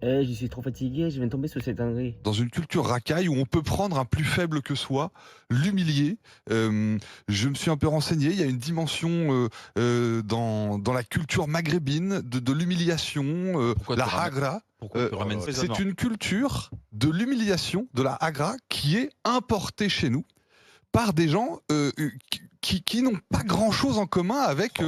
Je suis trop fatigué, je viens de tomber sur cette dinguerie. Dans une culture racaille où on peut prendre un plus faible que soi, l'humilier. Je me suis un peu renseigné, il y a une dimension dans la culture maghrébine de l'humiliation, Pourquoi la tu ramènes hagra. pourquoi tu ramènes ça? C'est une culture de l'humiliation, de la hagra, qui est importée chez nous par des gens qui n'ont pas grand-chose en commun avec,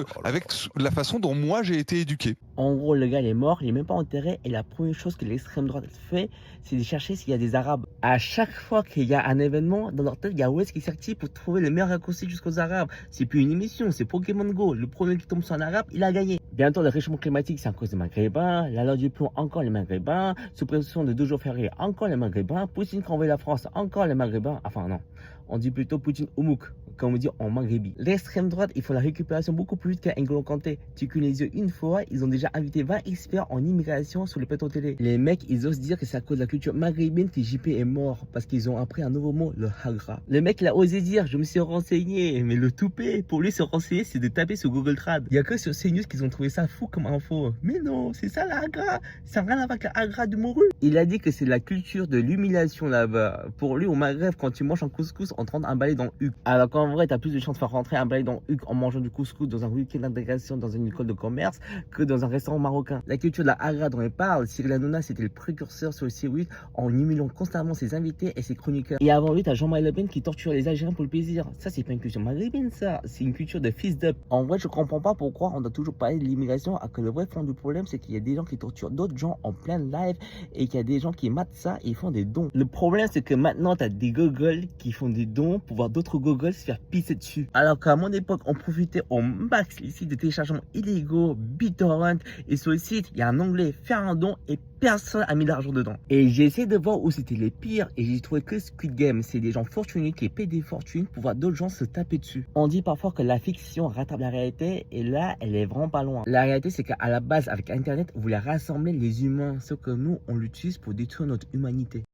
la façon dont moi j'ai été éduqué. En gros, le gars, il est mort, il est même pas enterré. Et la première chose que l'extrême droite fait, c'est de chercher s'il y a des Arabes. À chaque fois qu'il y a un événement, dans leur tête, il y a West qui s'active pour trouver le meilleur raccourci jusqu'aux Arabes. C'est plus une émission, c'est Pokémon Go. Le premier qui tombe sur un Arabe, il a gagné. Bientôt, le réchauffement climatique, c'est à cause des Maghrébins. La loi du plomb, encore les Maghrébins. Suppression de 2 jours fériés, encore les Maghrébins. Poutine qui envoie la France, encore les Maghrébins. Enfin, non. On dit plutôt Poutine Oumouk, comme on dit en Maghrébi. L'extrême droite, ils font la récupération beaucoup plus vite qu'un N'Golo Kanté. Tu clignes les yeux une fois, ils ont déjà invité 20 experts en immigration sur le plateau télé. Les mecs, ils osent dire que c'est à cause de la culture maghrébine que JP est mort, parce qu'ils ont appris un nouveau mot, le hagra. Le mec, il a osé dire, je me suis renseigné, mais le toupet, pour lui se renseigner, c'est de taper sur Google Trad. Il y a que sur CNews qu'ils ont trouvé ça fou comme info. Mais non, c'est ça la hagra, ça n'a rien à voir avec la hagra du Moru. Il a dit que c'est la culture de l'humiliation là-bas. Pour lui, au Maghreb, quand tu manges un couscous, on te rend un balai dans Huc. Alors qu'en vrai, t'as plus de chances de faire rentrer un balai dans Huc en mangeant du couscous dans un week-end d'intégration dans une école de commerce que dans un restaurant marocain. La culture de la hagra dont il parle, Cyril Hanouna, c'était le précurseur sur le C8 en humiliant constamment ses invités et ses chroniqueurs. Et avant lui, t'as Jean-Marie Le Pen qui torture les Algériens pour le plaisir. Ça, c'est pas une culture maghrébine, ça. C'est une culture de fils d'up. En vrai, je comprends pas pourquoi on doit toujours parler de l'immigration, alors que le vrai fond du problème, c'est qu'il y a des gens qui torturent d'autres gens en plein live et qu'il y a des gens qui matent ça et ils font des dons. Le problème, c'est que maintenant, t'as des gogoles qui font des dons pour voir d'autres gogoles se faire pisser dessus. Alors qu'à mon époque, on profitait au max les sites de téléchargement illégaux, BitTorrent, et sur le site, il y a un onglet faire un don et personne a mis d'argent dedans. Et j'ai essayé de voir où c'était les pires et j'ai trouvé que Squid Game, c'est des gens fortunés qui paient des fortunes pour voir d'autres gens se taper dessus. On dit parfois que la fiction rattrape la réalité et là, elle est vraiment pas loin. La réalité, c'est qu'à la base, avec Internet, on voulait rassembler les humains, sauf que nous, on l'utilise pour détruire notre humanité.